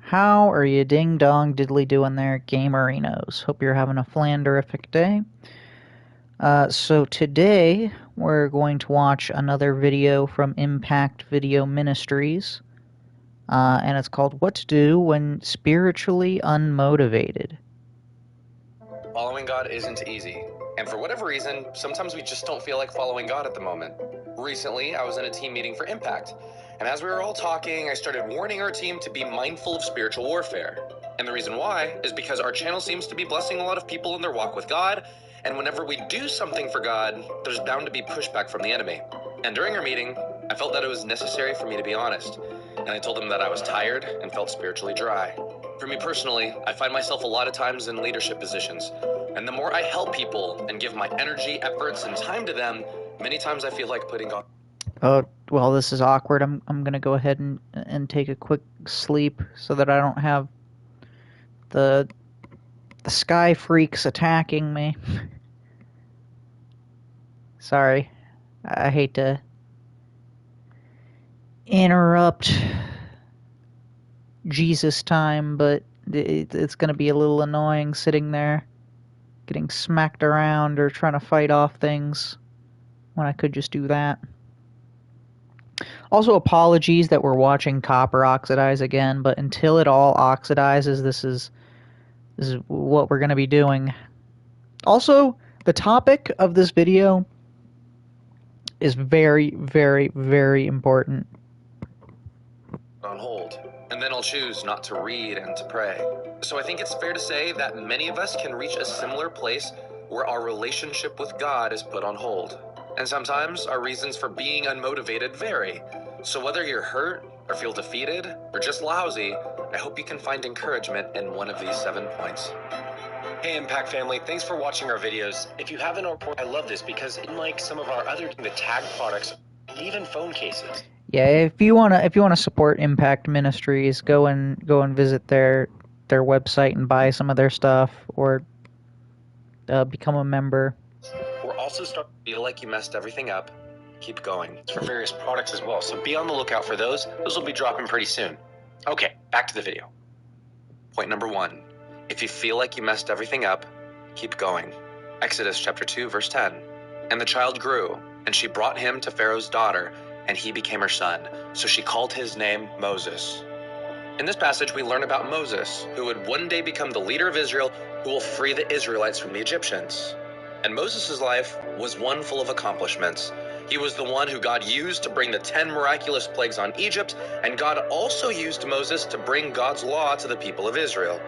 How are you ding dong diddly doing there, gamerinos? Hope you're having a flanderific day. So today we're going to watch another video from Impact Video Ministries, and it's called What to Do When Spiritually Unmotivated. Following God isn't easy, and for whatever reason, sometimes we just don't feel like following God at the moment. Recently, I was in a team meeting for Impact, and as we were all talking, I started warning our team to be mindful of spiritual warfare. And the reason why is because our channel seems to be blessing a lot of people in their walk with God, and whenever we do something for God, there's bound to be pushback from the enemy. And during our meeting, I felt that it was necessary for me to be honest, and I told them that I was tired and felt spiritually dry. For me personally, I find myself a lot of times in leadership positions, and the more I help people and give my energy, efforts, and time to them, many times I feel like putting God. Oh, well, this is awkward. I'm gonna go ahead and take a quick sleep so that I don't have the sky freaks attacking me. Sorry. I hate to interrupt Jesus time, but it's going to be a little annoying sitting there getting smacked around or trying to fight off things when I could just do that. Also, apologies that we're watching copper oxidize again, but until it all oxidizes, this is what we're going to be doing. Also, the topic of this video is very, very, very important. On hold, and then I'll choose not to read and to pray. So I think it's fair to say that many of us can reach a similar place where our relationship with God is put on hold. And sometimes our reasons for being unmotivated vary. So whether you're hurt or feel defeated or just lousy, I hope you can find encouragement in one of these 7 points. Hey Impact family, thanks for watching our videos. If you haven't, I love this because unlike some of our other the tag products, even phone cases. Yeah, if you wanna support Impact Ministries, go and visit their website and buy some of their stuff, or become a member. We're also starting to feel like you messed everything up. Keep going. It's for various products as well, so be on the lookout for those. Those will be dropping pretty soon. Okay, back to the video. Point number 1. If you feel like you messed everything up, keep going. Exodus chapter 2, verse 10. And the child grew, and she brought him to Pharaoh's daughter, and he became her son. So she called his name Moses. In this passage, we learn about Moses, who would one day become the leader of Israel, who will free the Israelites from the Egyptians. And Moses' life was one full of accomplishments. He was the one who God used to bring the 10 miraculous plagues on Egypt, and God also used Moses to bring God's law to the people of Israel.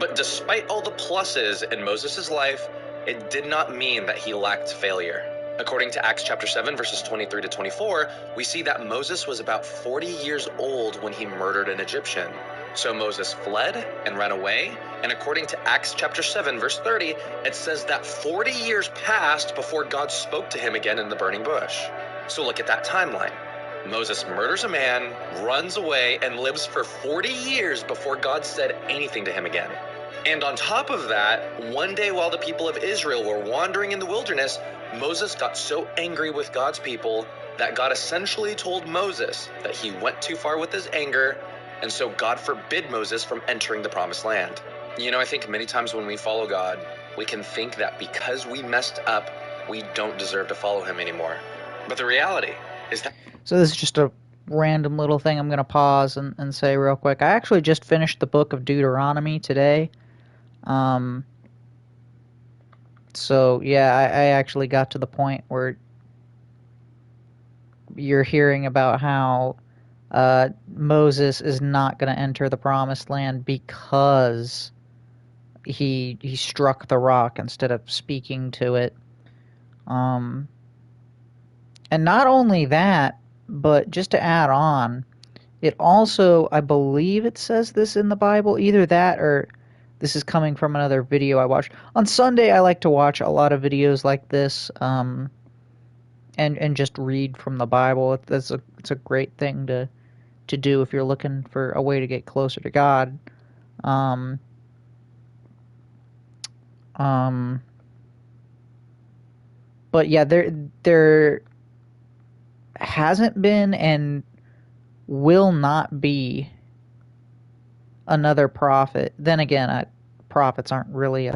But despite all the pluses in Moses' life, it did not mean that he lacked failure. According to Acts chapter 7, verses 23 to 24, we see that Moses was about 40 years old when he murdered an Egyptian. So Moses fled and ran away, and according to Acts chapter 7, verse 30, it says that 40 years passed before God spoke to him again in the burning bush. So look at that timeline. Moses murders a man, runs away, and lives for 40 years before God said anything to him again. And on top of that, one day while the people of Israel were wandering in the wilderness, Moses got so angry with God's people that God essentially told Moses that he went too far with his anger, and so God forbid Moses from entering the promised land. You know, I think many times when we follow God, we can think that because we messed up, we don't deserve to follow him anymore. But the reality is that... So this is just a random little thing I'm going to pause and say real quick. I actually just finished the book of Deuteronomy today. So yeah, I actually got to the point where you're hearing about how Moses is not going to enter the promised land because he struck the rock instead of speaking to it. And not only that, but just to add on, it also, I believe it says this in the Bible, either that or this is coming from another video I watched. On Sunday, I like to watch a lot of videos like this, and just read from the Bible. It's a great thing to do if you're looking for a way to get closer to God. But yeah, there hasn't been and will not be another prophet. Then again, prophets aren't really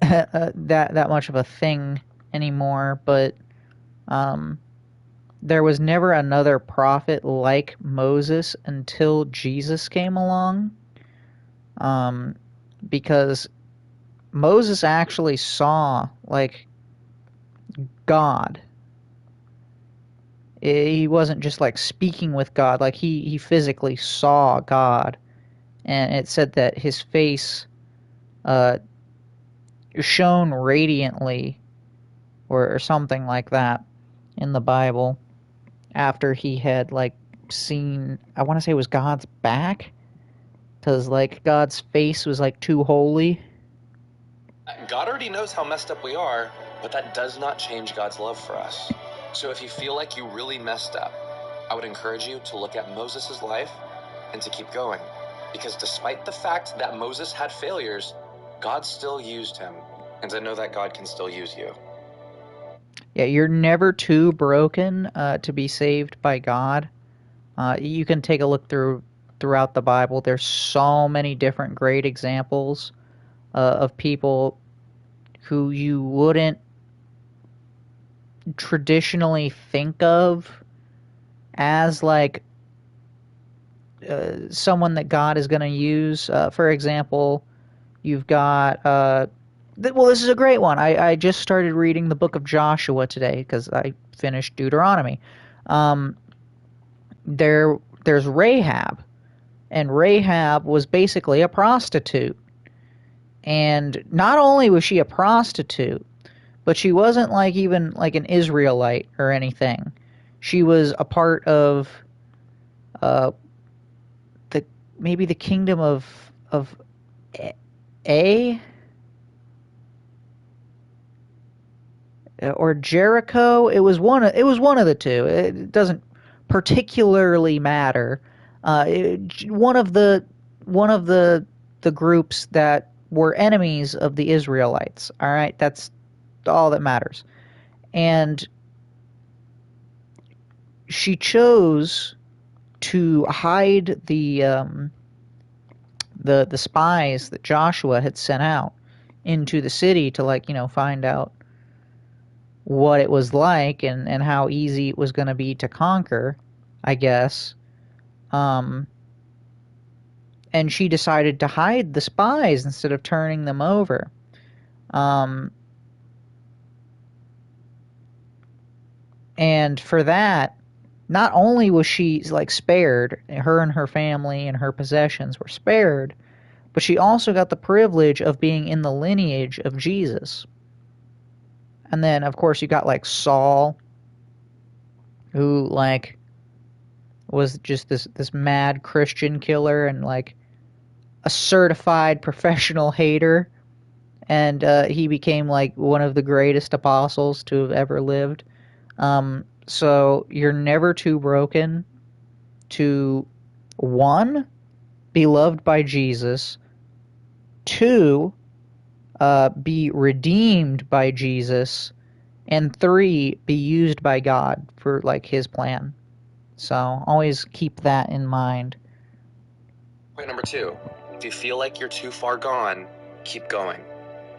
that much of a thing anymore. But um, there was never another prophet like Moses until Jesus came along. Um, because Moses actually saw like God. He wasn't just like speaking with God, like he physically saw God, and it said that his face uh, shone radiantly, or something like that, in the Bible after he had like seen. I want to say it was God's back, because like God's face was like too holy. God already knows how messed up we are, but that does not change God's love for us. So if you feel like you really messed up, I would encourage you to look at Moses' life and to keep going. Because despite the fact that Moses had failures, God still used him. And I know that God can still use you. Yeah, you're never too broken to be saved by God. You can take a look throughout the Bible. There's so many different great examples of people who you wouldn't traditionally think of as like someone that God is going to use. For example, you've got well, this is a great one. I just started reading the book of Joshua today because I finished Deuteronomy. Um, there's Rahab, and Rahab was basically a prostitute. And not only was she a prostitute, but she wasn't like even like an Israelite or anything. She was a part of uh, the maybe the kingdom of A or Jericho. It was one of the two. It doesn't particularly matter. One of the groups that were enemies of the Israelites. All right, that's all that matters. And she chose to hide the spies that Joshua had sent out into the city to like find out what it was like and how easy it was going to be to conquer, I guess. Um, and she decided to hide the spies instead of turning them over. Um, and for that, not only was she like spared, her and her family and her possessions were spared, but she also got the privilege of being in the lineage of Jesus. And then, of course, you got like Saul, who like was just this mad Christian killer and like a certified professional hater, and he became like one of the greatest apostles to have ever lived. So you're never too broken to, one, be loved by Jesus, two, be redeemed by Jesus, and three, be used by God for like his plan. So always keep that in mind. Point number 2. If you feel like you're too far gone, keep going.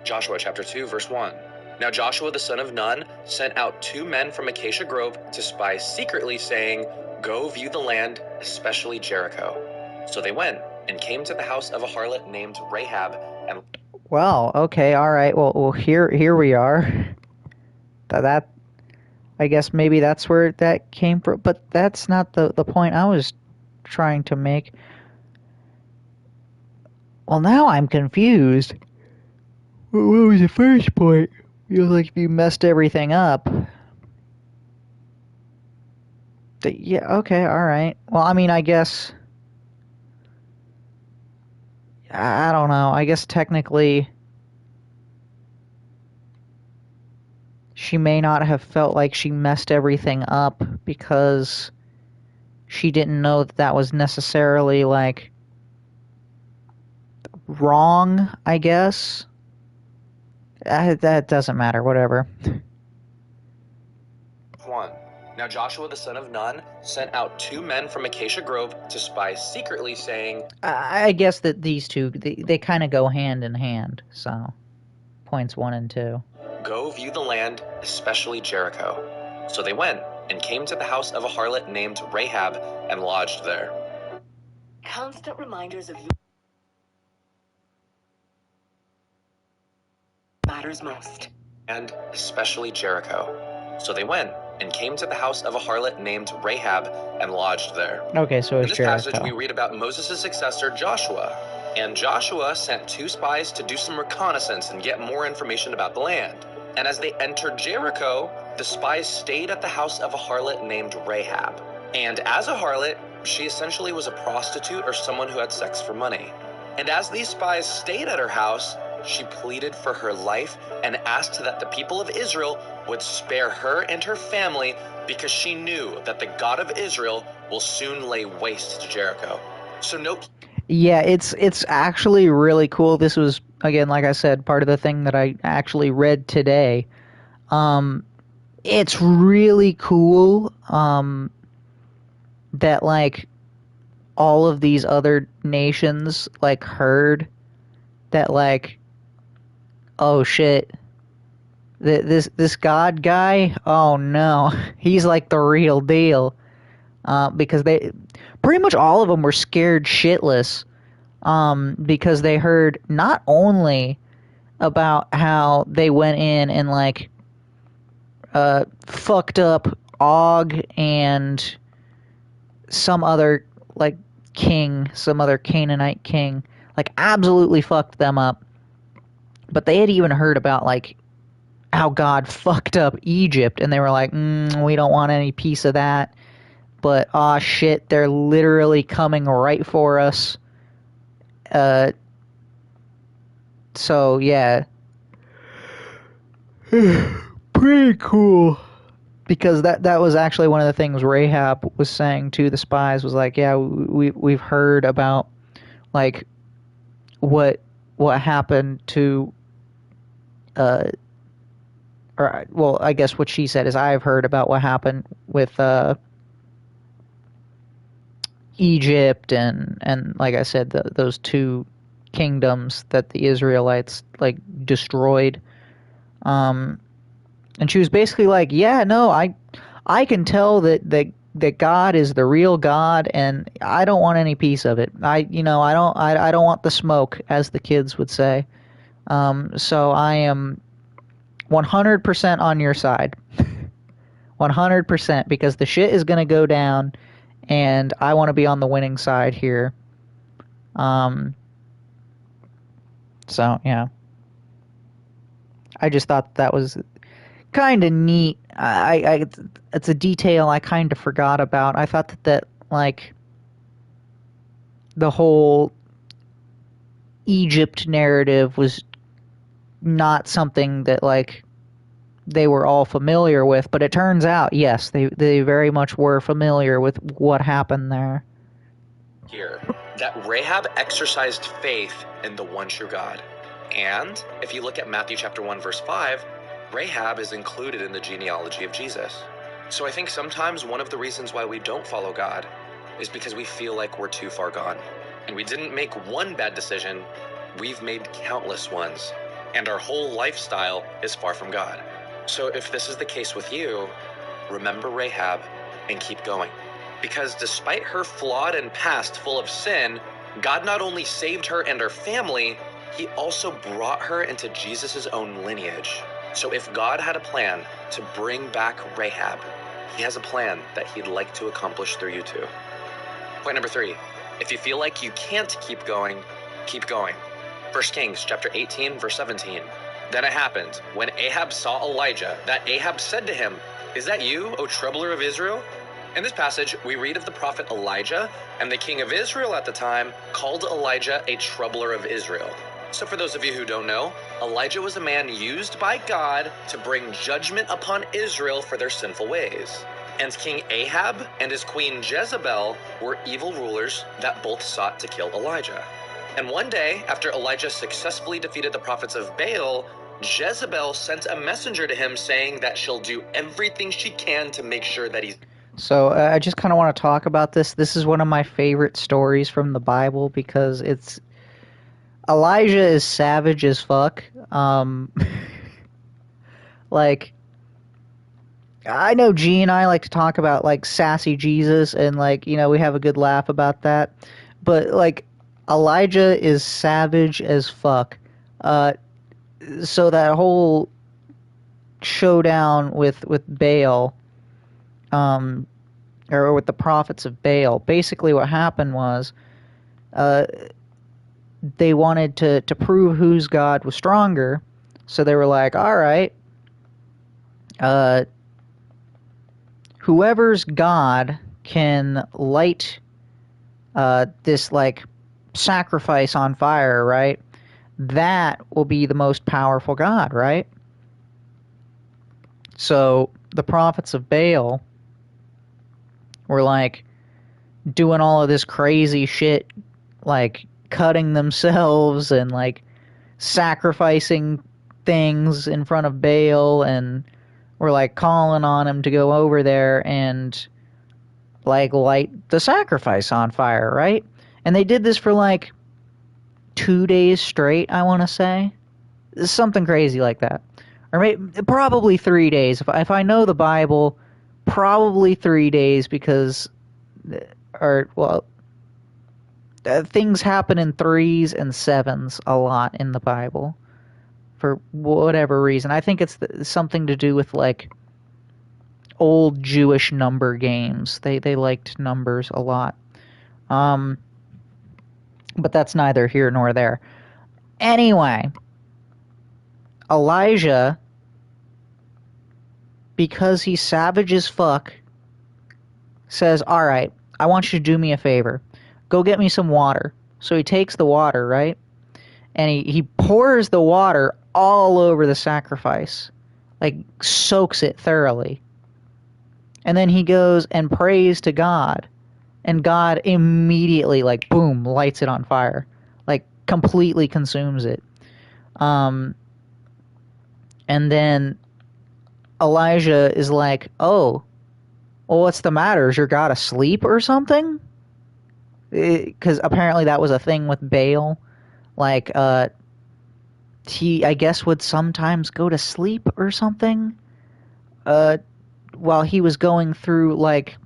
Joshua chapter 2, verse 1. Now Joshua the son of Nun sent out 2 men from Acacia Grove to spy secretly, saying, "Go view the land, especially Jericho." So they went and came to the house of a harlot named Rahab, and Well, okay, all right. Well, here we are. That I guess maybe that's where that came from, but that's not the point I was trying to make. Well, now I'm confused. What was the first point? You like you messed everything up. Yeah, okay, all right. Well, I mean, I guess I don't know. I guess technically she may not have felt like she messed everything up because she didn't know that that was necessarily like wrong, I guess. That doesn't matter, whatever. 1. Now Joshua the son of Nun sent out 2 men from Acacia Grove to spy secretly, saying, I guess that these two, they kind of go hand in hand, so points 1 and 2. "Go view the land, especially Jericho." So they went and came to the house of a harlot named Rahab and lodged there. Constant reminders of you matters most. And especially Jericho. So they went and came to the house of a harlot named Rahab and lodged there. Okay, so In it's this Jericho. passage, we read about Moses' successor, Joshua. And Joshua sent 2 spies to do some reconnaissance and get more information about the land. And as they entered Jericho, the spies stayed at the house of a harlot named Rahab. And as a harlot, she essentially was a prostitute or someone who had sex for money. And as these spies stayed at her house, she pleaded for her life and asked that the people of Israel would spare her and her family because she knew that the God of Israel will soon lay waste to Jericho. So note. Yeah, it's actually really cool. This was, again, like I said, part of the thing that I actually read today. It's really cool that, like, all of these other nations, like, heard that, like, oh shit, this God guy, oh no, he's like the real deal. Because they, pretty much all of them were scared shitless, because they heard not only about how they went in and, like, fucked up Og and some other, like, king, some other Canaanite king, like, absolutely fucked them up, but they had even heard about, like, how God fucked up Egypt, and they were like, we don't want any piece of that. But, aw, shit, they're literally coming right for us. So, yeah. Pretty cool. Because that was actually one of the things Rahab was saying to the spies, was like, yeah, we've heard about, like, what happened to, or, well, I guess what she said is, I've heard about what happened with, Egypt and like I said, those 2 kingdoms that the Israelites, like, destroyed. And she was basically like, yeah, no, I can tell that God is the real God, and I don't want any piece of it. I don't want the smoke, as the kids would say. So I am 100% on your side. 100%, because the shit is going to go down, and I want to be on the winning side here. So, yeah. I just thought that was kind of neat. It's a detail I kind of forgot about. I thought that, like, the whole Egypt narrative was not something that, like, they were all familiar with, but it turns out, yes, they very much were familiar with what happened there. Here, that Rahab exercised faith in the one true God. And if you look at Matthew chapter 1, verse 5, Rahab is included in the genealogy of Jesus. So I think sometimes one of the reasons why we don't follow God is because we feel like we're too far gone. And we didn't make one bad decision, we've made countless ones. And our whole lifestyle is far from God. So if this is the case with you, remember Rahab and keep going. Because despite her flawed and past full of sin, God not only saved her and her family, he also brought her into Jesus' own lineage. So if God had a plan to bring back Rahab, he has a plan that he'd like to accomplish through you too. Point number 3, if you feel like you can't keep going, keep going. 1 Kings chapter 18, verse 17. Then it happened, when Ahab saw Elijah, that Ahab said to him, "Is that you, O troubler of Israel?" In this passage, we read of the prophet Elijah, and the king of Israel at the time called Elijah a troubler of Israel. So for those of you who don't know, Elijah was a man used by God to bring judgment upon Israel for their sinful ways. And King Ahab and his queen Jezebel were evil rulers that both sought to kill Elijah. And one day, after Elijah successfully defeated the prophets of Baal, Jezebel sent a messenger to him saying that she'll do everything she can to make sure that he's... So I just kind of want to talk about this. This is one of my favorite stories from the Bible because it's Elijah is savage as fuck. Like, I know G and I like to talk about like sassy Jesus, and like, you know, we have a good laugh about that. But like, Elijah is savage as fuck. So that whole showdown with Baal, or with the prophets of Baal, basically what happened was, uh, they wanted to prove whose God was stronger. So they were like, all right, uh, whoever's God can light this like sacrifice on fire, right? That will be the most powerful God, right? So the prophets of Baal were like doing all of this crazy shit, like cutting themselves and like sacrificing things in front of Baal, and were like calling on him to go over there and like light the sacrifice on fire, right? And they did this for like 2 days straight, I want to say. Something crazy like that. Or maybe, probably 3 days. If I know the Bible, probably 3 days, because, or, well, things happen in threes and sevens a lot in the Bible for whatever reason. I think it's something to do with like old Jewish number games. They liked numbers a lot. But that's neither here nor there. Anyway, Elijah, because he's savage as fuck, says, all right, I want you to do me a favor. Go get me some water. So he takes the water, right? And he pours the water all over the sacrifice. Like, soaks it thoroughly. And then he goes and prays to God. And God immediately, like, boom, lights it on fire. Like, completely consumes it. And then Elijah is like, oh, well, what's the matter? Is your God asleep or something? Because apparently that was a thing with Baal. Like, he, I guess, would sometimes go to sleep or something. While he was going through, like,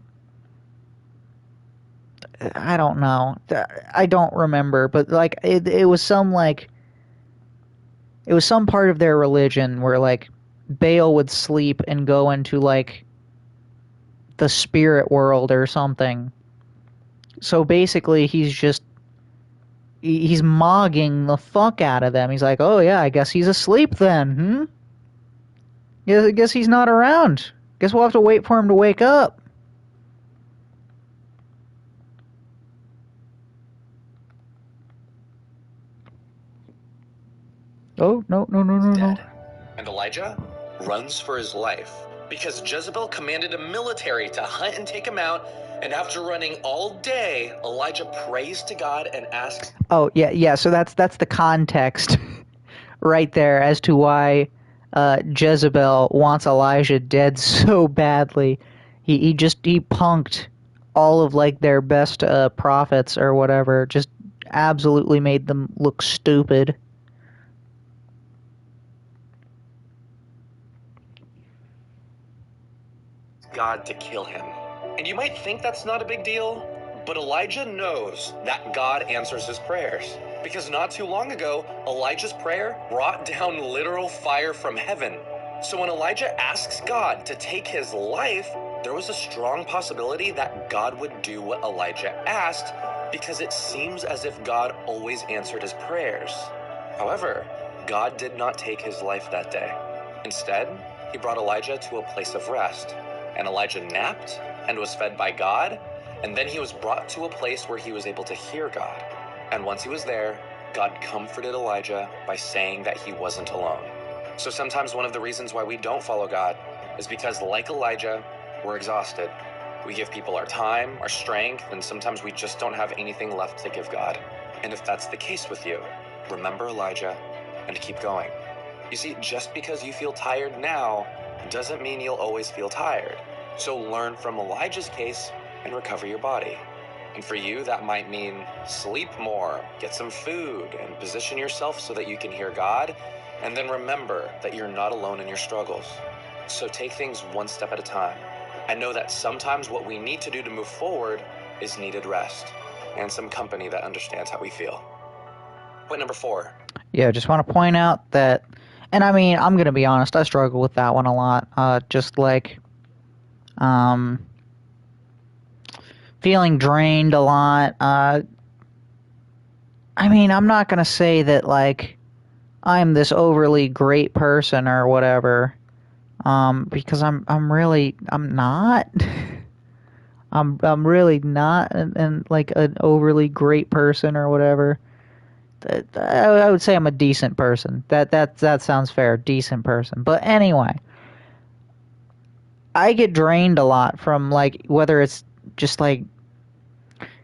I don't know. I don't remember, but like it was some like it was some part of their religion where like Baal would sleep and go into like the spirit world or something. So basically he's mogging the fuck out of them. He's like, "Oh yeah, I guess he's asleep then. Yeah, I guess he's not around. Guess we'll have to wait for him to wake up." Oh, no. Dead. And Elijah runs for his life because Jezebel commanded a military to hunt and take him out. And after running all day, Elijah prays to God and asks... Oh, yeah. So that's the context right there as to why Jezebel wants Elijah dead so badly. He punked all of like their best prophets or whatever. Just absolutely made them look stupid. God to kill him. And you might think that's not a big deal, but Elijah knows that God answers his prayers. Because not too long ago, Elijah's prayer brought down literal fire from heaven. So when Elijah asks God to take his life, there was a strong possibility that God would do what Elijah asked, because it seems as if God always answered his prayers. However, God did not take his life that day. Instead, he brought Elijah to a place of rest. And Elijah napped and was fed by God, and then he was brought to a place where he was able to hear God. And once he was there, God comforted Elijah by saying that he wasn't alone. So sometimes one of the reasons why we don't follow God is because, like Elijah, we're exhausted. We give people our time, our strength, and sometimes we just don't have anything left to give God. And if that's the case with you, remember Elijah and keep going. You see, just because you feel tired now doesn't mean you'll always feel tired. So learn from Elijah's case and recover your body. And for you, that might mean sleep more, get some food, and position yourself so that you can hear God. And then remember that you're not alone in your struggles. So take things one step at a time. And know that sometimes what we need to do to move forward is needed rest and some company that understands how we feel. Point number 4. Yeah, just want to point out that, and I mean, I'm going to be honest, I struggle with that one a lot. Just like, feeling drained a lot. I mean, I'm not going to say that, like, I'm this overly great person or whatever, because I'm not. I'm really not, and like an overly great person or whatever. I would say I'm a decent person. That sounds fair, decent person. But anyway, I get drained a lot from, like, whether it's just like,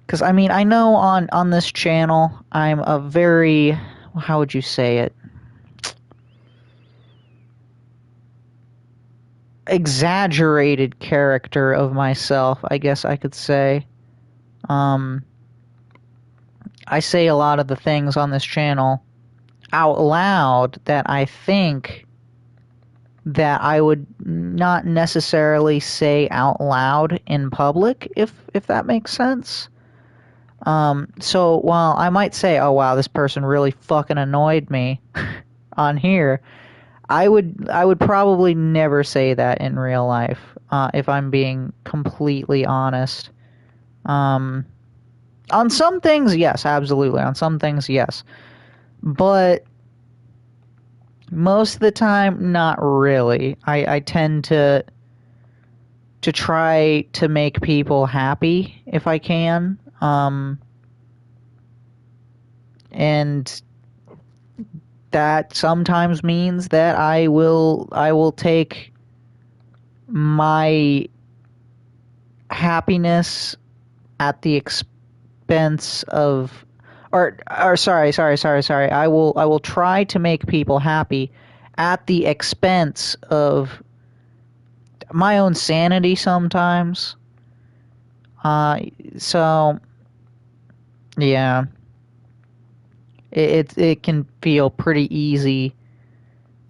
because I mean, I know on this channel I'm a very, how would you say it, exaggerated character of myself, I guess I could say. I say a lot of the things on this channel out loud that I think that I would not necessarily say out loud in public, if that makes sense. So while I might say, oh wow, this person really fucking annoyed me on here, I would probably never say that in real life, if I'm being completely honest. On some things, yes, absolutely. On some things, yes. But most of the time, not really. I tend to try to make people happy if I can. And that sometimes means that I will take my happiness at the expense of, or sorry. I will try to make people happy at the expense of my own sanity sometimes. So yeah, it can feel pretty easy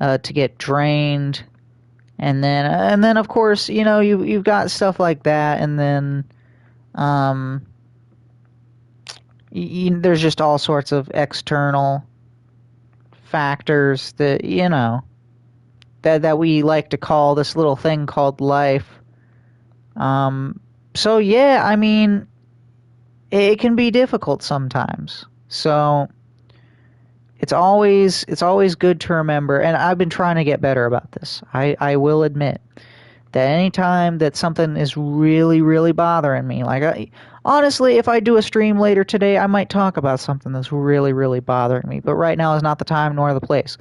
to get drained, and then of course, you know, you've got stuff like that, and then there's just all sorts of external factors that, you know, that we like to call this little thing called life. So yeah, I mean, it can be difficult sometimes. So it's always good to remember, and I've been trying to get better about this. I will admit that anytime that something is really, really bothering me, like, honestly, if I do a stream later today, I might talk about something that's really, really bothering me. But right now is not the time nor the place.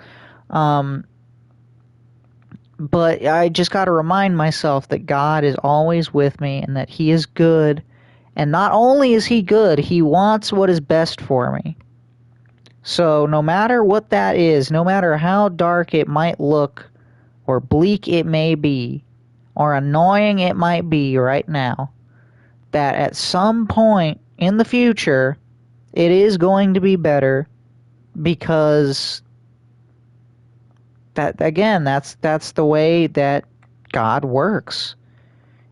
But I just got to remind myself that God is always with me and that He is good. And not only is He good, He wants what is best for me. So no matter what that is, no matter how dark it might look, or bleak it may be, or annoying it might be right now, that at some point in the future, it is going to be better, because that, again, that's the way that God works.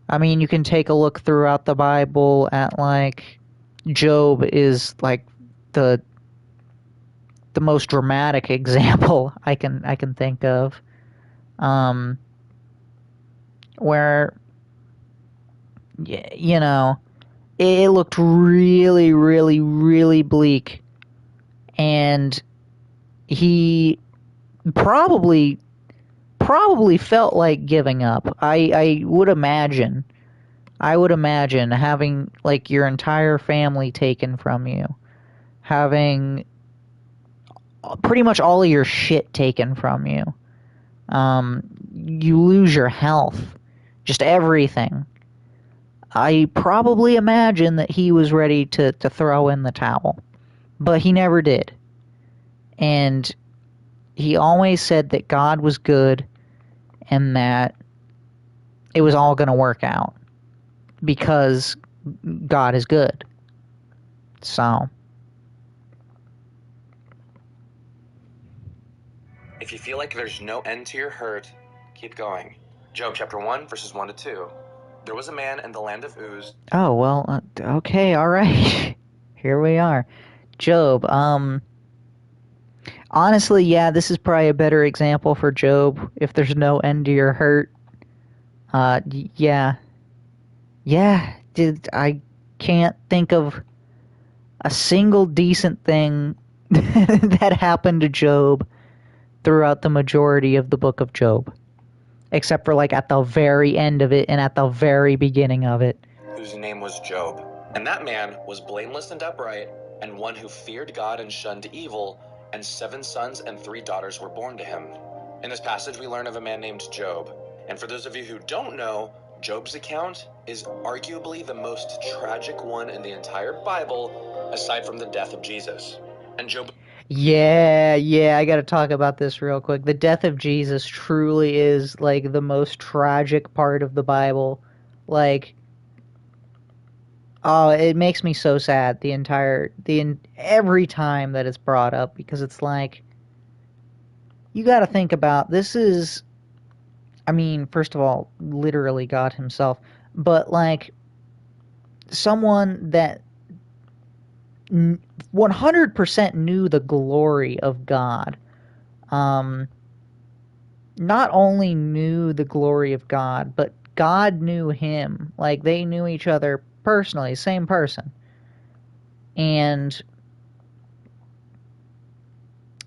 I mean, you can take a look throughout the Bible at, like, Job is like the most dramatic example I can think of, where, you know, it looked really, really, really bleak, and he probably felt like giving up. I would imagine having, like, your entire family taken from you, having pretty much all of your shit taken from you. You lose your health, just everything. I probably imagine that he was ready to throw in the towel, but he never did. And he always said that God was good and that it was all going to work out because God is good. So, if you feel like there's no end to your hurt, keep going. Job chapter 1, verses 1 to 2. There was a man in the land of Uz. oh, well, okay, all right. Here we are. Job, honestly, yeah, this is probably a better example for Job. If there's no end to your hurt, yeah, I can't think of a single decent thing that happened to Job throughout the majority of the book of Job, except for like at the very end of it and at the very beginning of it. Whose name was Job. And that man was blameless and upright, and one who feared God and shunned evil, and 7 sons and 3 daughters were born to him. In this passage, we learn of a man named Job. And for those of you who don't know, Job's account is arguably the most tragic one in the entire Bible, aside from the death of Jesus. And Job... Yeah, I gotta talk about this real quick. The death of Jesus truly is, like, the most tragic part of the Bible. Like, oh, it makes me so sad every time that it's brought up, because it's like, you gotta think about, this is, I mean, first of all, literally God himself, but, like, someone that 100% knew the glory of God. Not only knew the glory of God, but God knew him. Like, they knew each other personally, same person. And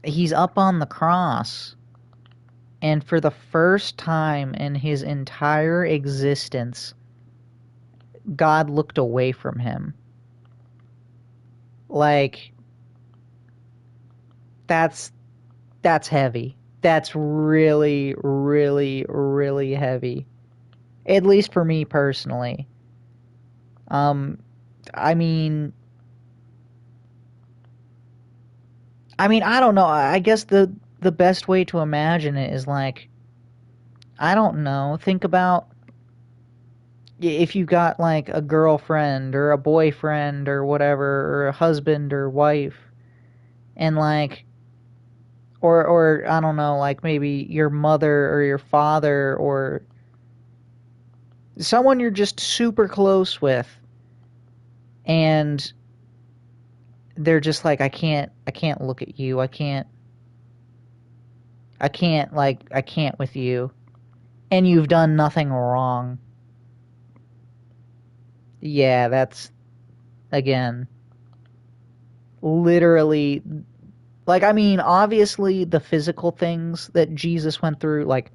he's up on the cross, and for the first time in his entire existence, God looked away from him. Like, that's heavy. That's really, really, really heavy. At least for me personally. I mean, I don't know. I guess the best way to imagine it is like, I don't know. Think about if you got like a girlfriend or a boyfriend or whatever, or a husband or wife, and like, or I don't know, like maybe your mother or your father or someone you're just super close with, and they're just like, I can't look at you. I can't with you. And you've done nothing wrong. Yeah, that's, again, literally, like, I mean, obviously the physical things that Jesus went through, like,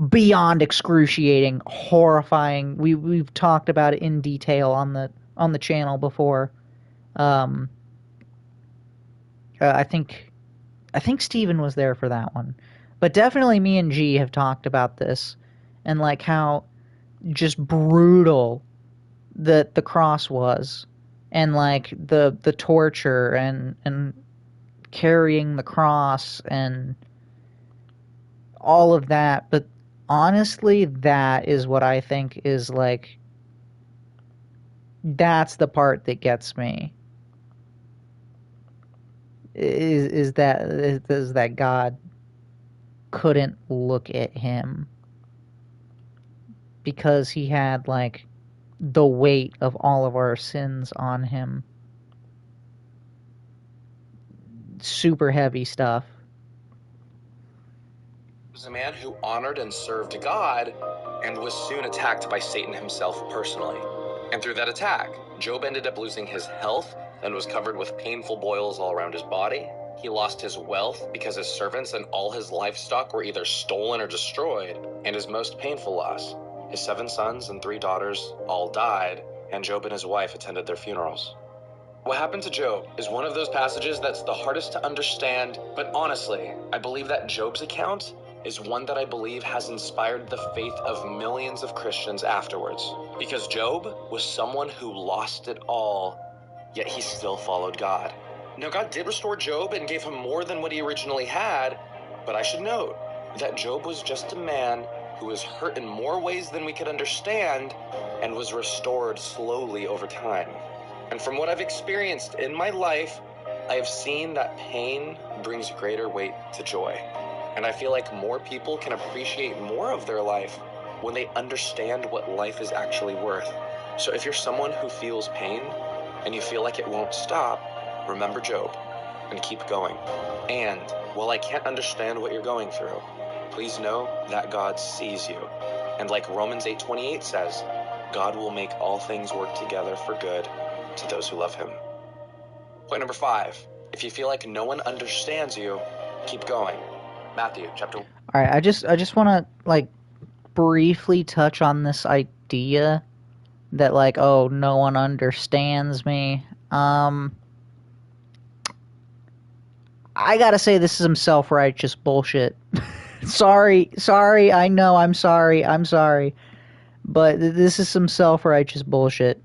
beyond excruciating, horrifying. We've talked about it in detail on the channel before. I think Steven was there for that one. But definitely me and G have talked about this, and like how just brutal the cross was, and like the torture and carrying the cross and all of that. But honestly, that is what I think is like, that's the part that gets me. Is that God couldn't look at him because he had like the weight of all of our sins on him. Super heavy stuff. He was a man who honored and served God, and was soon attacked by Satan himself personally. And through that attack, Job ended up losing his health and was covered with painful boils all around his body. He lost his wealth because his servants and all his livestock were either stolen or destroyed. And his most painful loss, his 7 sons and 3 daughters all died, and Job and his wife attended their funerals. What happened to Job is one of those passages that's the hardest to understand, but honestly, I believe that Job's account is one that I believe has inspired the faith of millions of Christians afterwards. Because Job was someone who lost it all, yet he still followed God. Now, God did restore Job and gave him more than what he originally had, But I should note that Job was just a man who was hurt in more ways than we could understand and was restored slowly over time. And from what I've experienced in my life, I have seen that pain brings greater weight to joy. And I feel like more people can appreciate more of their life when they understand what life is actually worth. So if you're someone who feels pain and you feel like it won't stop, remember Job and keep going. And while I can't understand what you're going through, please know that God sees you. And like Romans 8:28 says, God will make all things work together for good to those who love him. Point number 5. If you feel like no one understands you, keep going. Matthew chapter. All right, I just want to like briefly touch on this idea that like, oh, no one understands me. I gotta say this is some self-righteous bullshit. sorry, I know, I'm sorry, but this is some self-righteous bullshit.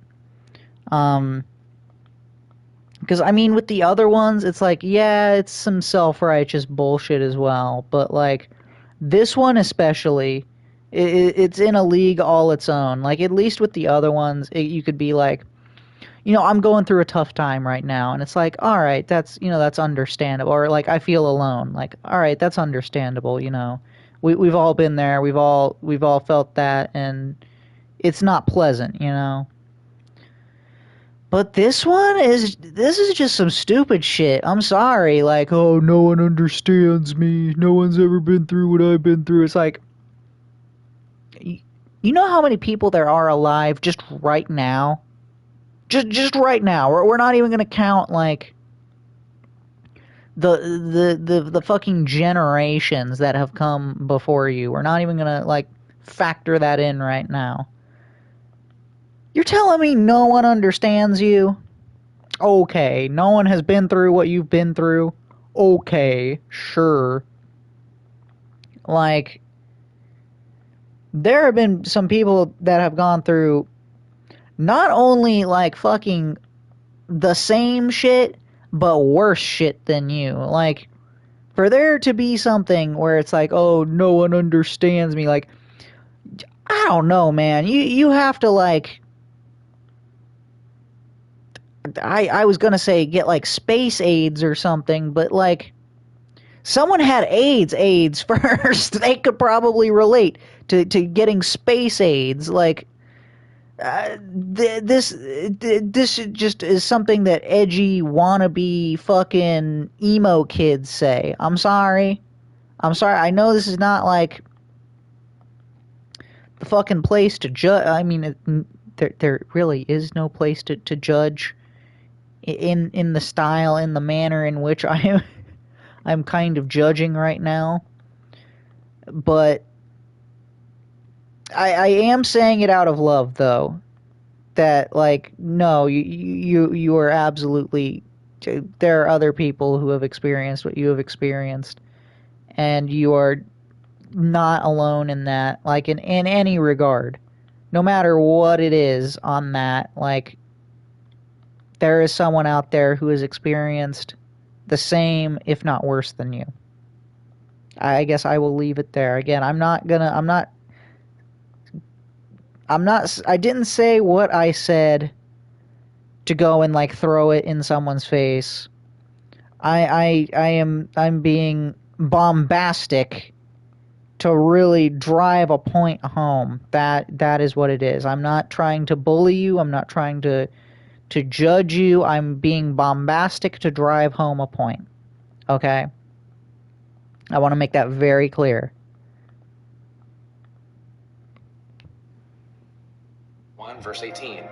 Because, I mean, with the other ones, it's like, yeah, it's some self-righteous bullshit as well, but, like, this one especially, it's in a league all its own. Like, at least with the other ones, you could be like, you know, I'm going through a tough time right now, and it's like, all right, that's, you know, that's understandable. Or, like, I feel alone. Like, all right, that's understandable, you know. We've all been there, we've all felt that, and it's not pleasant, you know. But this is just some stupid shit. I'm sorry. Like, oh, no one understands me. No one's ever been through what I've been through. It's like, you know how many people there are alive just right now? Just right now. We're not even going to count, like, the fucking generations that have come before you. We're not even going to, like, factor that in right now. You're telling me no one understands you? Okay, no one has been through what you've been through? Okay, sure. Like, there have been some people that have gone through not only, like, fucking the same shit, but worse shit than you. Like, for there to be something where it's like, oh, no one understands me, like, I don't know, man. You have to, like, I was gonna say get like space AIDS or something, but like someone had AIDS first. They could probably relate to getting space AIDS. Like this just is something that edgy wannabe fucking emo kids say. I'm sorry. I know this is not like the fucking place to judge. I mean, there really is no place to judge. In the style, in the manner in which I'm kind of judging right now, but I am saying it out of love, though, that like no, you are absolutely. There are other people who have experienced what you have experienced, and you are not alone in that. Like in any regard, no matter what it is on that, like. There is someone out there who has experienced the same, if not worse than you. I guess I will leave it there. Again, I didn't say what I said to go and like throw it in someone's face. I'm being bombastic to really drive a point home. That is what it is. I'm not trying to bully you. I'm not trying to judge you. I'm being bombastic to drive home a point. Okay? I want to make that very clear. 1 verse 18.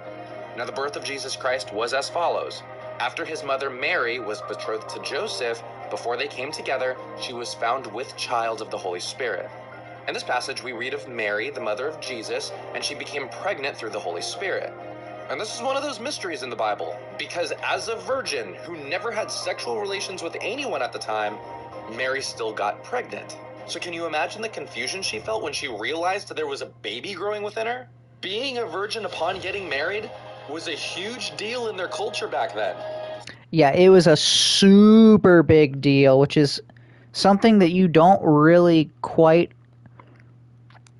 Now the birth of Jesus Christ was as follows. After his mother Mary was betrothed to Joseph, before they came together, she was found with child of the Holy Spirit. In this passage, we read of Mary, the mother of Jesus, and she became pregnant through the Holy Spirit. And this is one of those mysteries in the Bible, because as a virgin who never had sexual relations with anyone at the time, Mary still got pregnant. So can you imagine the confusion she felt when she realized that there was a baby growing within her? Being a virgin upon getting married was a huge deal in their culture back then. Yeah, it was a super big deal, which is something that you don't really quite.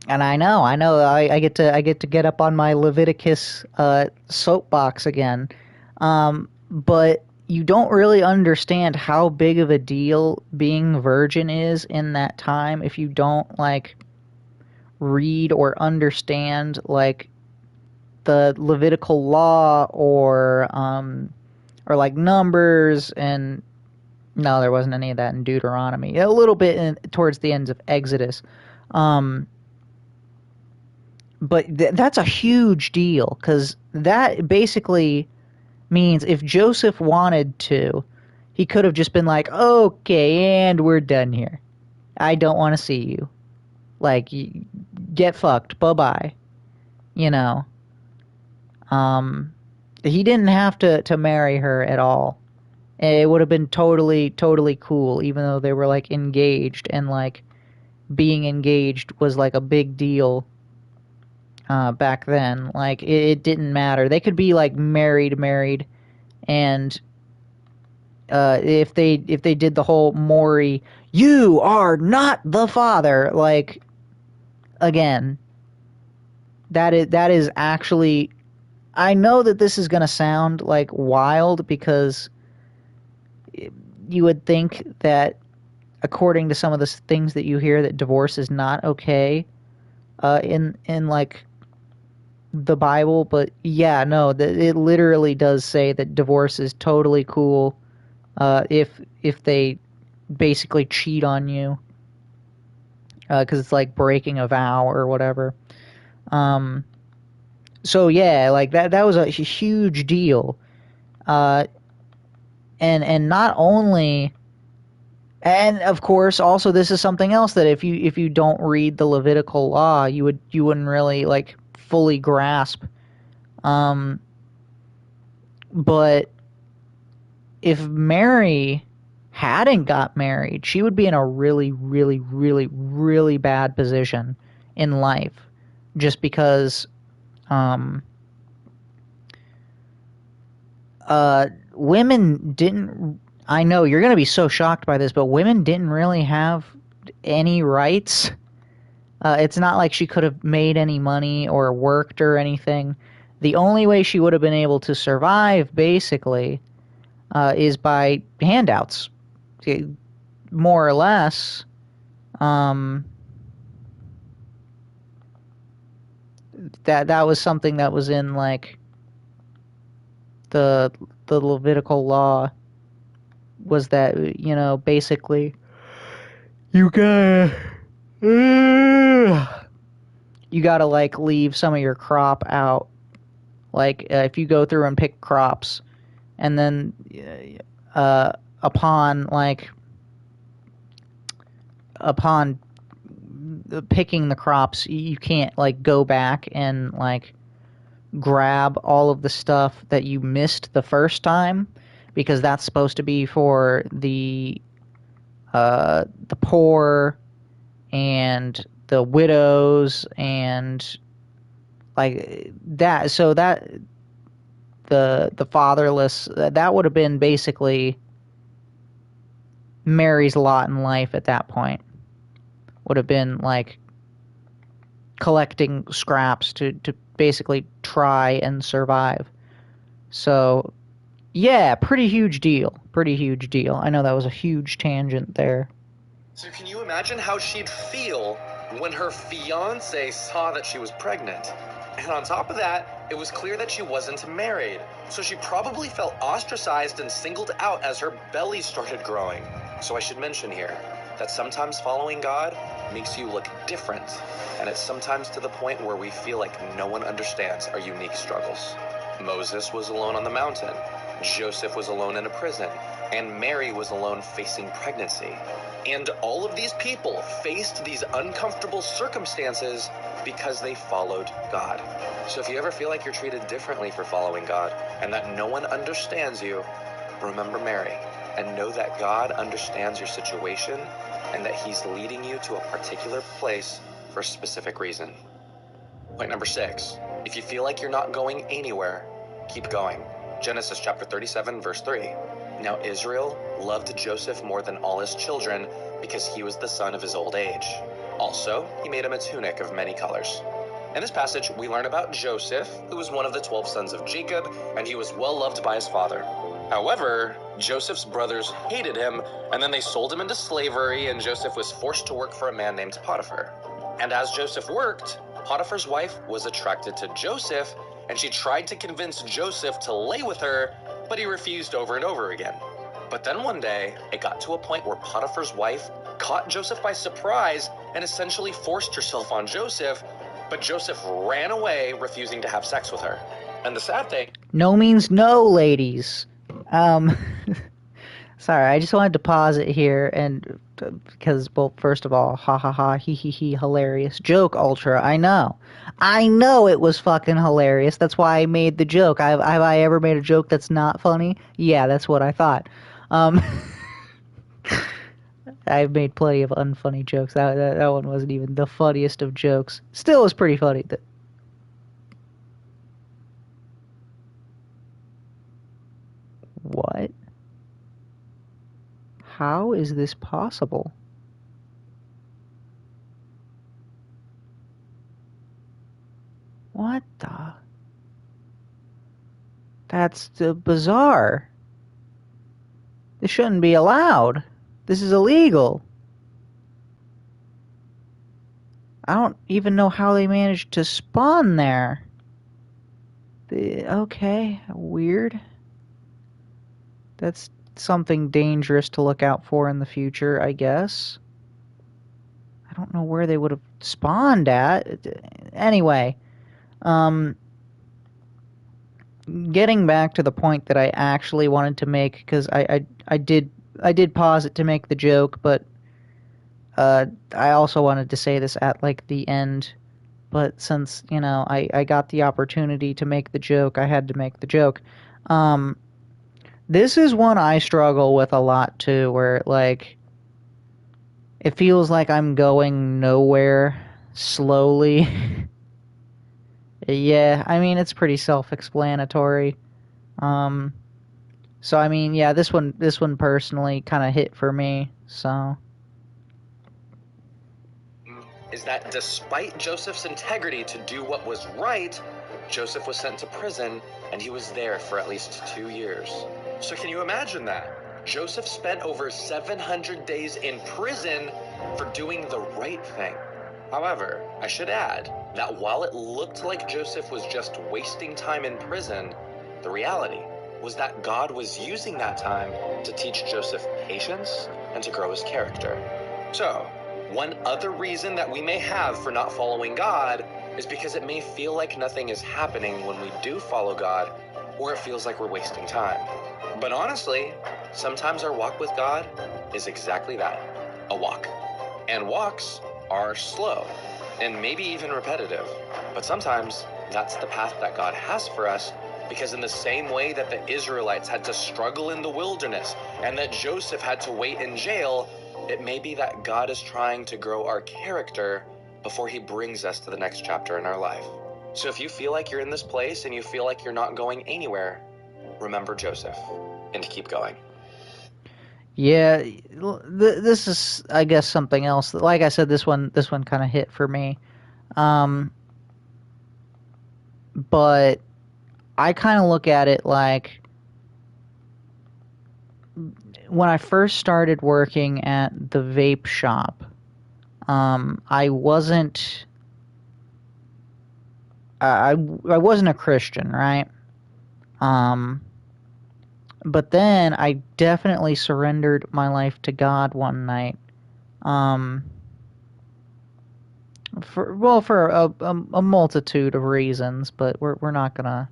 And I get to get up on my Leviticus soapbox again, but you don't really understand how big of a deal being virgin is in that time if you don't like read or understand like the Levitical law or like Numbers. And no, there wasn't any of that in Deuteronomy. A little bit towards the ends of Exodus. But that's a huge deal because that basically means if Joseph wanted to, he could have just been like, okay, and we're done here. I don't want to see you. Like, get fucked. Bye-bye. You know. He didn't have to marry her at all. It would have been totally, totally cool, even though they were, like, engaged, and, like, being engaged was, like, a big deal back then. Like, it didn't matter. They could be, like, married, and if they did the whole Maury, you are not the father, like, again, that is actually, I know that this is going to sound, like, wild, because you would think that, according to some of the things that you hear, that divorce is not okay in like the Bible. But yeah, no, it literally does say that divorce is totally cool if they basically cheat on you, because it's like breaking a vow or whatever. So yeah, like that was a huge deal. And not only, and of course also this is something else that if you don't read the Levitical law, you wouldn't really like fully grasp. But if Mary hadn't got married, she would be in a really, really, really, really bad position in life, just because women didn't. I know you're going to be so shocked by this, but women didn't really have any rights. It's not like she could have made any money or worked or anything. The only way she would have been able to survive, basically, is by handouts, more or less. That was something that was in like the Levitical law, was that, basically you gotta like leave some of your crop out. Like if you go through and pick crops, and then upon picking the crops, you can't like go back and like grab all of the stuff that you missed the first time, because that's supposed to be for the poor and the widows and like that. So that the fatherless, that would have been basically Mary's lot in life at that point. Would have been like collecting scraps to basically try and survive. So yeah, pretty huge deal. Pretty huge deal. I know that was a huge tangent there. So can you imagine how she'd feel when her fiance saw that she was pregnant? And on top of that, it was clear that she wasn't married. So she probably felt ostracized and singled out as her belly started growing. So I should mention here that sometimes following God makes you look different. And it's sometimes to the point where we feel like no one understands our unique struggles. Moses was alone on the mountain. Joseph was alone in a prison. And Mary was alone facing pregnancy. And all of these people faced these uncomfortable circumstances because they followed God. So if you ever feel like you're treated differently for following God and that no one understands you, remember Mary and know that God understands your situation and that he's leading you to a particular place for a specific reason. Point number 6, if you feel like you're not going anywhere, keep going. Genesis chapter 37, verse 3. Now Israel loved Joseph more than all his children because he was the son of his old age. Also, he made him a tunic of many colors. In this passage, we learn about Joseph, who was one of the 12 sons of Jacob, and he was well loved by his father. However, Joseph's brothers hated him, and then they sold him into slavery, and Joseph was forced to work for a man named Potiphar. And as Joseph worked, Potiphar's wife was attracted to Joseph, and she tried to convince Joseph to lay with her, but he refused over and over again. But then one day, it got to a point where Potiphar's wife caught Joseph by surprise and essentially forced herself on Joseph, but Joseph ran away, refusing to have sex with her. And the sad thing... No means no, ladies. Sorry, I just wanted to pause it here, and because, well, first of all, ha ha ha, he, hilarious joke, Ultra. I know it was fucking hilarious. That's why I made the joke. Have I ever made a joke that's not funny? Yeah, that's what I thought. I've made plenty of unfunny jokes. That one wasn't even the funniest of jokes. Still was pretty funny. What? How is this possible? What the? That's bizarre. This shouldn't be allowed. This is illegal. I don't even know how they managed to spawn there. Okay, weird. That's something dangerous to look out for in the future, I guess. I don't know where they would have spawned at. Anyway, getting back to the point that I actually wanted to make, because I did pause it to make the joke, but I also wanted to say this at like the end. But since, you know, I got the opportunity to make the joke, I had to make the joke. This is one I struggle with a lot too, where like it feels like I'm going nowhere slowly. Yeah, I mean it's pretty self-explanatory. So I mean, yeah, this one personally kind of hit for me. So is that despite Joseph's integrity to do what was right, Joseph was sent to prison, and he was there for at least 2 years. So can you imagine that? Joseph spent over 700 days in prison for doing the right thing. However, I should add that while it looked like Joseph was just wasting time in prison, the reality was that God was using that time to teach Joseph patience and to grow his character. So, one other reason that we may have for not following God is because it may feel like nothing is happening when we do follow God, or it feels like we're wasting time. But honestly, sometimes our walk with God is exactly that, a walk. And walks are slow and maybe even repetitive, but sometimes that's the path that God has for us, because in the same way that the Israelites had to struggle in the wilderness and that Joseph had to wait in jail, it may be that God is trying to grow our character before he brings us to the next chapter in our life. So if you feel like you're in this place and you feel like you're not going anywhere, remember Joseph and keep going. yeah, this is, I guess, something else. Like I said, this one kind of hit for me. But I kind of look at it like when I first started working at the vape shop, I wasn't I wasn't a Christian, right? But then I definitely surrendered my life to God one night. For a multitude of reasons, but we're not gonna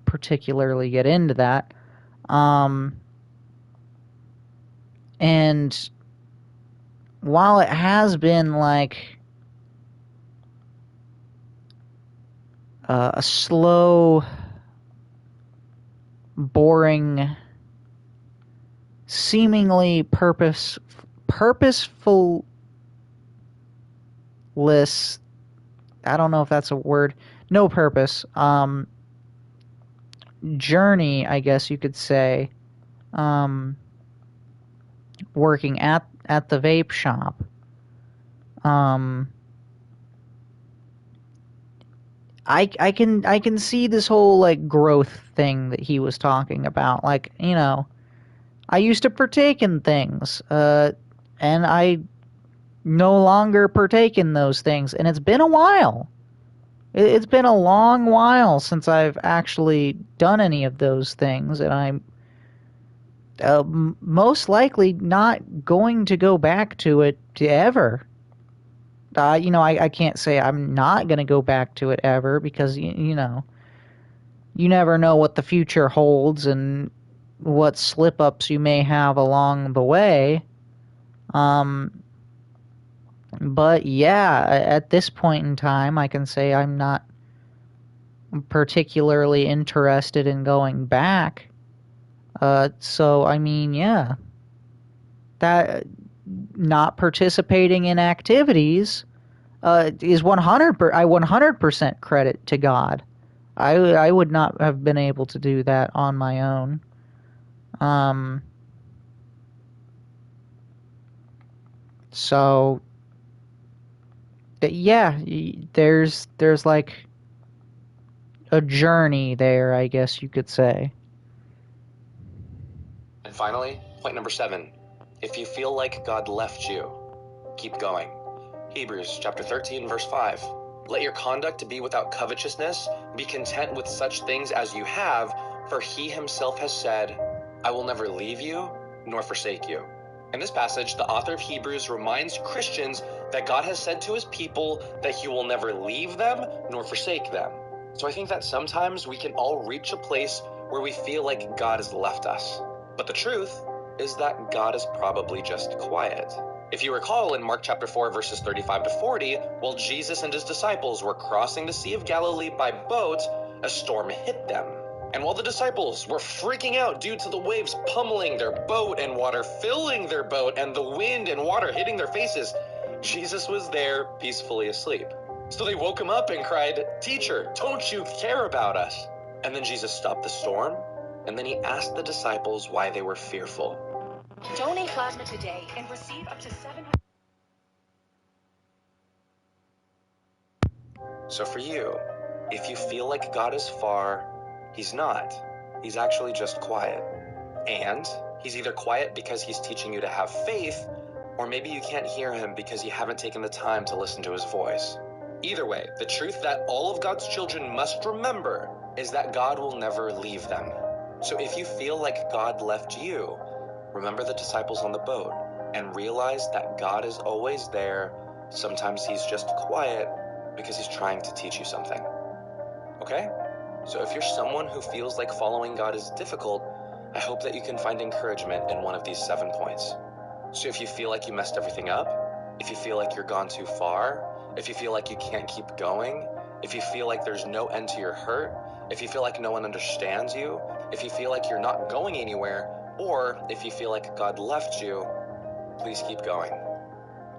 particularly get into that. And while it has been like a slow, boring, seemingly purposeful list, I don't know if that's a word, no purpose, journey, I guess you could say, um, working at the vape shop, um, I can see this whole like growth thing that he was talking about. Like, you know, I used to partake in things, and I no longer partake in those things, and it's been a while. It's been a long while since I've actually done any of those things, and I'm most likely not going to go back to it ever. You know, I can't say I'm not going to go back to it ever because, you know, you never know what the future holds and what slip ups you may have along the way. Um, but yeah, at this point in time, I can say I'm not particularly interested in going back. So, I mean, yeah, that not participating in activities is 100% credit to God. I would not have been able to do that on my own. Um, so yeah, there's like a journey there, I guess you could say. And finally, point number 7. If you feel like God left you, keep going. Hebrews chapter 13, verse 5. Let your conduct be without covetousness. Be content with such things as you have, for he himself has said, I will never leave you nor forsake you. In this passage, the author of Hebrews reminds Christians that God has said to his people that he will never leave them nor forsake them. So I think that sometimes we can all reach a place where we feel like God has left us. But the truth is that God is probably just quiet. If you recall in Mark chapter 4, verses 35 to 40, while Jesus and his disciples were crossing the Sea of Galilee by boat, a storm hit them. And while the disciples were freaking out due to the waves pummeling their boat and water filling their boat and the wind and water hitting their faces, Jesus was there peacefully asleep. So they woke him up and cried, Teacher, don't you care about us? And then Jesus stopped the storm, and then he asked the disciples why they were fearful. Donate plasma today and receive up to 700. So for you, if you feel like God is far, he's not. He's actually just quiet. And he's either quiet because he's teaching you to have faith, or maybe you can't hear him because you haven't taken the time to listen to his voice. Either way, the truth that all of God's children must remember is that God will never leave them. So if you feel like God left you, remember the disciples on the boat and realize that God is always there. Sometimes he's just quiet because he's trying to teach you something. Okay? So if you're someone who feels like following God is difficult, I hope that you can find encouragement in one of these 7 points. So if you feel like you messed everything up, if you feel like you're gone too far, if you feel like you can't keep going, if you feel like there's no end to your hurt, if you feel like no one understands you, if you feel like you're not going anywhere, or if you feel like God left you, please keep going.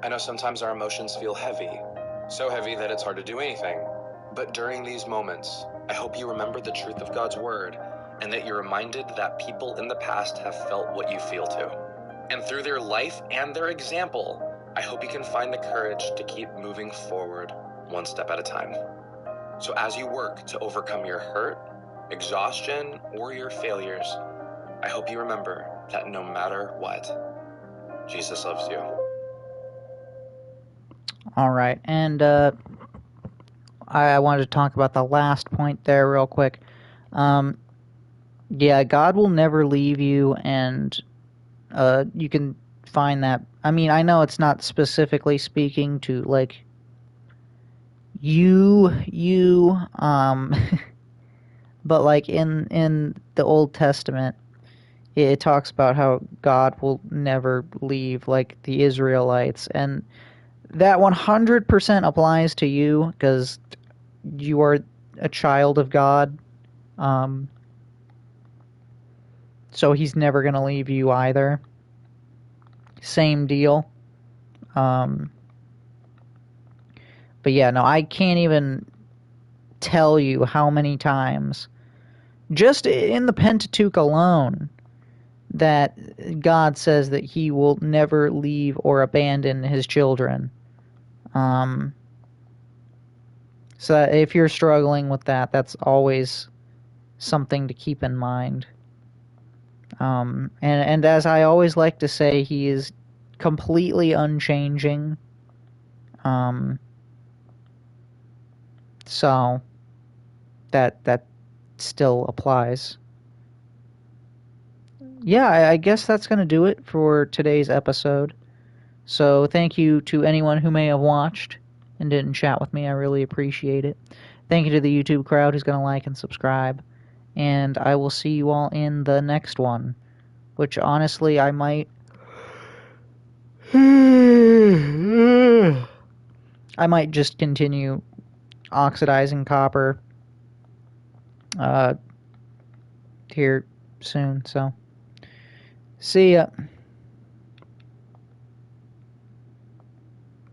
I know sometimes our emotions feel heavy, so heavy that it's hard to do anything. But during these moments, I hope you remember the truth of God's word and that you're reminded that people in the past have felt what you feel too. And through their life and their example, I hope you can find the courage to keep moving forward one step at a time. So as you work to overcome your hurt, exhaustion, or your failures, I hope you remember that no matter what, Jesus loves you. All right, and I wanted to talk about the last point there real quick. Yeah, God will never leave you, and you can find that. I mean, I know it's not specifically speaking to like you, but like in the Old Testament, it talks about how God will never leave like the Israelites, and that 100% applies to you because you are a child of God. Um, so he's never going to leave you either. Same deal. Um, but yeah, no, I can't even tell you how many times, just in the Pentateuch alone, that God says that he will never leave or abandon his children. So if you're struggling with that, that's always something to keep in mind. And as I always like to say, he is completely unchanging. So that still applies. Yeah, I guess that's going to do it for today's episode. So thank you to anyone who may have watched and didn't chat with me. I really appreciate it. Thank you to the YouTube crowd who's going to like and subscribe. And I will see you all in the next one, which honestly I might just continue oxidizing copper here soon. So see ya.